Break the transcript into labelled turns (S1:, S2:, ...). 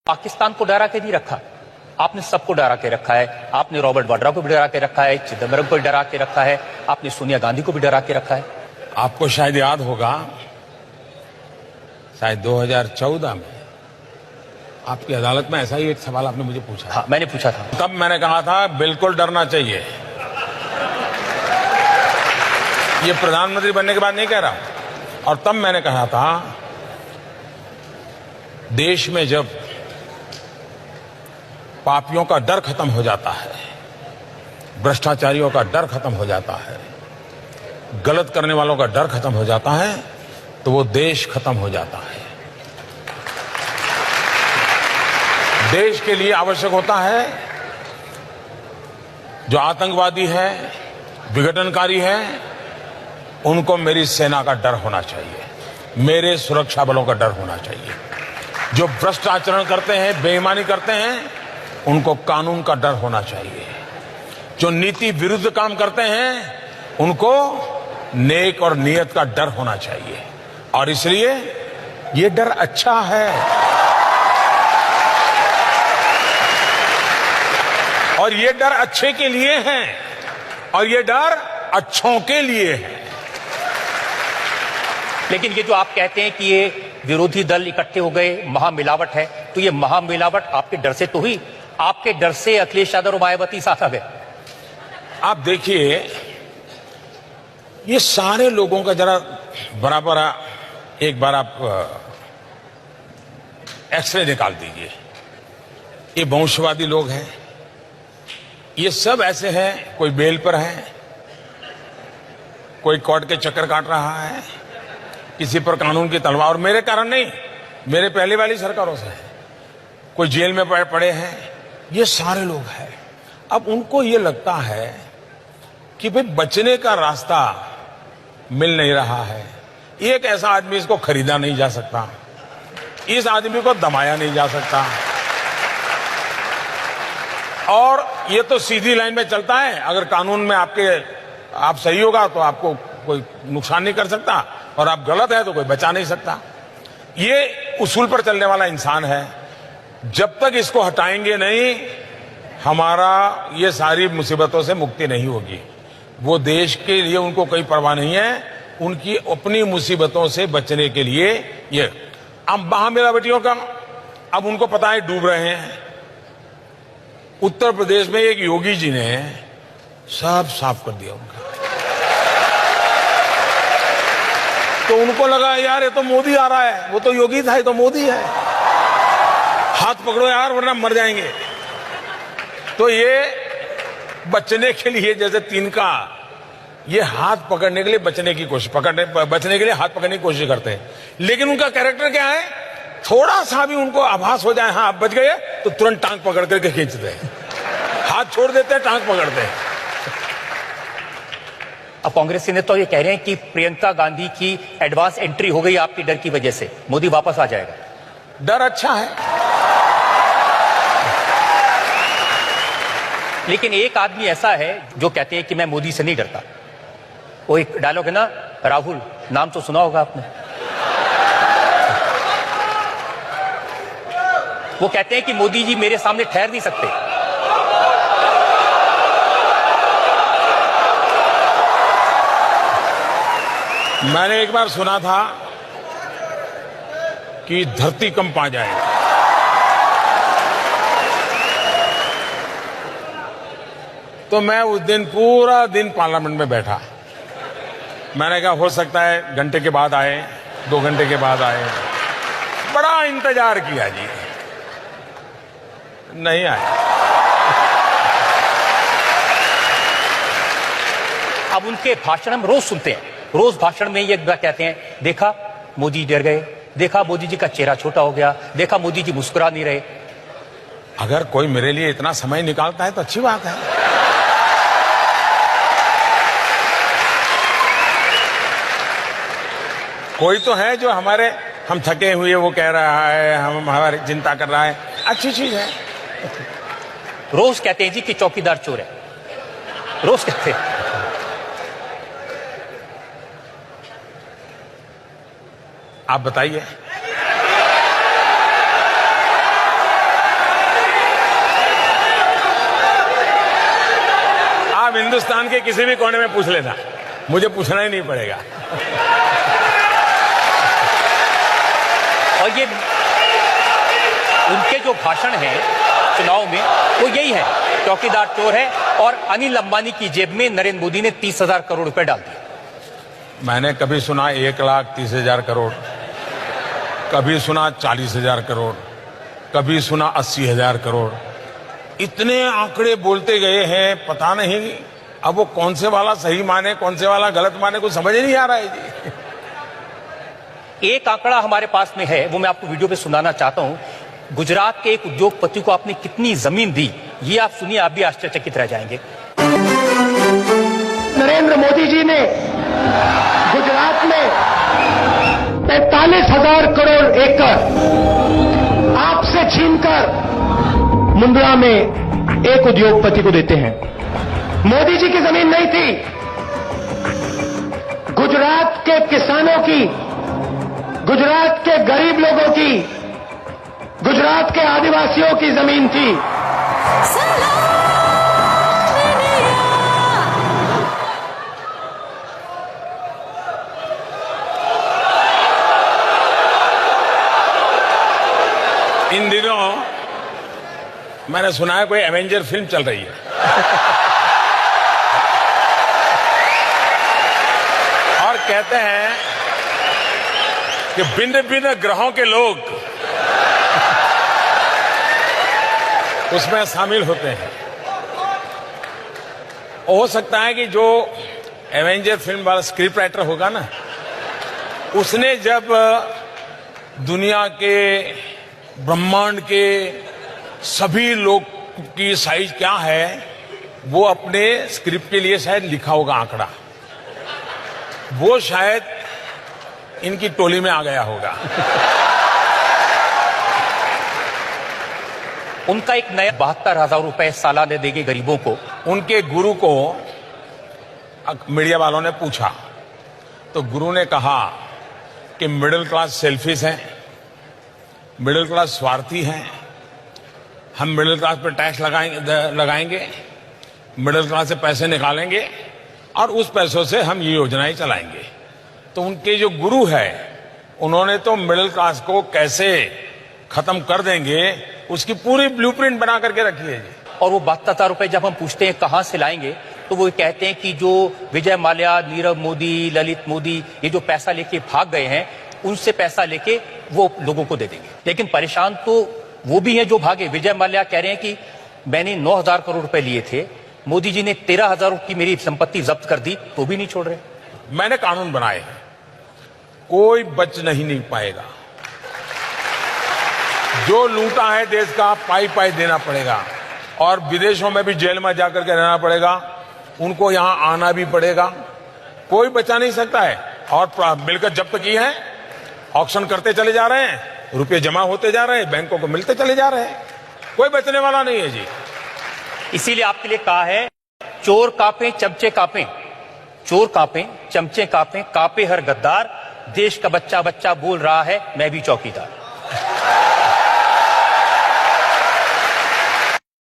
S1: पाकिस्तान को डरा के नहीं रखा, आपने सबको डरा के रखा है। आपने रॉबर्ट वाड्रा को भी डरा के रखा है, चिदम्बरम को भी डरा के रखा है, आपने सोनिया गांधी को भी डरा के रखा है।
S2: आपको शायद याद होगा, शायद 2014 में आपकी अदालत में ऐसा ही एक सवाल आपने मुझे पूछा।
S1: हाँ, मैंने पूछा था।
S2: तब मैंने कहा था बिल्कुल डरना चाहिए। ये प्रधानमंत्री बनने के बाद नहीं कह रहा हूं। और तब मैंने कहा था, देश में जब पापियों का डर खत्म हो जाता है, भ्रष्टाचारियों का डर खत्म हो जाता है, गलत करने वालों का डर खत्म हो जाता है, तो वो देश खत्म हो जाता है। देश के लिए आवश्यक होता है, जो आतंकवादी है, विघटनकारी है, उनको मेरी सेना का डर होना चाहिए, मेरे सुरक्षा बलों का डर होना चाहिए। जो भ्रष्ट आचरण करते हैं, बेईमानी करते हैं, उनको कानून का डर होना चाहिए। जो नीति विरुद्ध काम करते हैं, उनको नेक और नियत का डर होना चाहिए। और इसलिए ये डर अच्छा है, और ये डर अच्छे के लिए है, और ये डर अच्छों के लिए है।
S1: लेकिन ये जो आप कहते हैं कि ये विरोधी दल इकट्ठे हो गए, महामिलावट है, तो ये महामिलावट आपके डर से तो हुई, आपके डर से अखिलेश यादव और मायावती साथ आ गए।
S2: आप देखिए, ये सारे लोगों का जरा बराबर एक बार आप एक्सरे निकाल दीजिए। ये वंशवादी लोग हैं, ये सब ऐसे हैं, कोई बेल पर है, कोई कोर्ट के चक्कर काट रहा है, किसी पर कानून की तलवार, और मेरे कारण नहीं, मेरे पहले वाली सरकारों से है, कोई जेल में पड़े हैं, ये सारे लोग हैं। अब उनको ये लगता है कि भाई बचने का रास्ता मिल नहीं रहा है, एक ऐसा आदमी, इसको खरीदा नहीं जा सकता, इस आदमी को दबाया नहीं जा सकता, और ये तो सीधी लाइन में चलता है, अगर कानून में आप सही होगा तो आपको कोई नुकसान नहीं कर सकता, और आप गलत है तो कोई बचा नहीं सकता। ये उसूल पर चलने वाला इंसान है। जब तक इसको हटाएंगे नहीं, हमारा ये सारी मुसीबतों से मुक्ति नहीं होगी। वो देश के लिए उनको कोई परवाह नहीं है, उनकी अपनी मुसीबतों से बचने के लिए ये। अब महामिलावटियों का, अब उनको पता है डूब रहे हैं। उत्तर प्रदेश में एक योगी जी ने सब साफ कर दिया उनका, तो उनको लगा यार ये तो मोदी आ रहा है, वो तो योगी था, ये तो मोदी है, हाथ पकड़ो यार वरना मर जाएंगे। तो ये बचने के लिए, जैसे तिनका, ये हाथ पकड़ने के लिए बचने के लिए हाथ पकड़ने की कोशिश करते हैं। लेकिन उनका कैरेक्टर क्या है, थोड़ा सा भी उनको आभास हो जाए हाँ आप बच गए, तो तुरंत टांग पकड़ करके खींचते हैं, हाथ छोड़ देते हैं, टांग पकड़ते हैं।
S1: अब कांग्रेस के नेता तो ये कह रहे हैं कि प्रियंका गांधी की एडवांस एंट्री हो गई आपकी डर की वजह से, मोदी वापस आ जाएगा।
S2: डर अच्छा है,
S1: लेकिन एक आदमी ऐसा है जो कहते हैं कि मैं मोदी से नहीं डरता। वो एक डायलॉग है ना, राहुल, नाम तो सुना होगा आपने। वो कहते हैं कि मोदी जी मेरे सामने ठहर नहीं सकते।
S2: मैंने एक बार सुना था कि धरती कंप आ जाएगी, तो मैं उस दिन पूरा दिन पार्लियामेंट में बैठा। मैंने कहा हो सकता है घंटे के बाद आए, 2 घंटे के बाद आए, बड़ा इंतजार किया जी, नहीं आए।
S1: अब उनके भाषण हम रोज सुनते हैं, रोज भाषण में ये कहते हैं, देखा मोदी डर गए, देखा मोदी जी का चेहरा छोटा हो गया, देखा मोदी जी मुस्कुरा नहीं रहे।
S2: अगर कोई मेरे लिए इतना समय निकालता है तो अच्छी बात है। कोई तो है जो हम थके हुए वो कह रहा है, हम हमारी चिंता कर रहा है, अच्छी चीज है।
S1: रोज कहते हैं जी कि चौकीदार चोर है, रोज कहते हैं।
S2: आप बताइए, हिंदुस्तान के किसी भी कोने में पूछ लेना, मुझे पूछना ही नहीं पड़ेगा।
S1: और ये उनके जो भाषण हैं चुनाव में वो यही है, चौकीदार चोर है, और अनिल अंबानी की जेब में नरेंद्र मोदी ने 30,000 करोड़ रुपए डाल दिए।
S2: मैंने कभी सुना 1,30,000 करोड़, कभी सुना 40,000 करोड़, कभी सुना 80,000 करोड़। इतने आंकड़े बोलते गए हैं, पता नहीं अब वो कौन से वाला सही माने कौन से वाला गलत माने, कुछ समझ ही नहीं आ रहा है जी।
S1: एक आंकड़ा हमारे पास में है, वो मैं आपको वीडियो पे सुनाना चाहता हूं। गुजरात के एक उद्योगपति को आपने कितनी जमीन दी, ये आप सुनिए, आप भी आश्चर्यचकित रह जाएंगे।
S3: नरेंद्र मोदी जी ने गुजरात में 45,000 करोड़ एकड़ आपसे छीनकर मुंद्रा में एक उद्योगपति को देते हैं। मोदी जी की जमीन नहीं थी, गुजरात के किसानों की, गुजरात के गरीब लोगों की, गुजरात के आदिवासियों की जमीन थी।
S2: इन दिनों मैंने सुना है कोई एवेंजर फिल्म चल रही है और कहते हैं कि भिन्न भिन्न ग्रहों के लोग उसमें शामिल होते हैं। हो सकता है कि जो एवेंजर फिल्म वाला स्क्रिप्ट राइटर होगा ना, उसने जब दुनिया के ब्रह्मांड के सभी लोग की साइज क्या है वो अपने स्क्रिप्ट के लिए शायद लिखा होगा आंकड़ा, वो शायद इनकी टोली में आ गया होगा।
S1: उनका एक नया 72,000 रुपए सालाना देंगे गरीबों को।
S2: उनके गुरु को मीडिया वालों ने पूछा तो गुरु ने कहा कि मिडिल क्लास सेल्फिश हैं, मिडिल क्लास स्वार्थी हैं, हम मिडिल क्लास पर टैक्स लगाएंगे, मिडिल क्लास से पैसे निकालेंगे और उस पैसों से हम ये योजनाएं चलाएंगे। तो उनके जो गुरु है उन्होंने तो मिडिल क्लास को कैसे खत्म कर देंगे उसकी पूरी ब्लूप्रिंट बना करके रखी है जी।
S1: और वो 72,000 रुपए जब हम पूछते हैं कहां से लाएंगे, तो वो कहते हैं कि जो विजय माल्या, नीरव मोदी, ललित मोदी, ये जो पैसा लेके भाग गए हैं उनसे पैसा लेके वो लोगों को दे देंगे। लेकिन परेशान तो वो भी हैं जो भागे। विजय माल्या कह रहे हैं कि मैंने 9,000 करोड़ रुपए लिए थे, मोदी जी ने 13,000 की मेरी संपत्ति जब्त कर दी, तो भी नहीं छोड़ रहे।
S2: मैंने कानून बनाए हैं, कोई बच नहीं पाएगा। जो लूटा है देश का पाई पाई देना पड़ेगा और विदेशों में भी जेल में जाकर के रहना पड़ेगा, उनको यहां आना भी पड़ेगा, कोई बचा नहीं सकता है। और मिलकर जब्त की है, ऑक्शन करते चले जा रहे हैं, रुपए जमा होते जा रहे हैं, बैंकों को मिलते चले जा रहे हैं, कोई बचने वाला नहीं है जी।
S1: इसीलिए आपके लिए कहा है, चोर कांपे चमचे कांपे, चोर कांपे चमचे कांपे, कांपे हर गद्दार, देश का बच्चा बच्चा बोल रहा है मैं भी चौकीदार।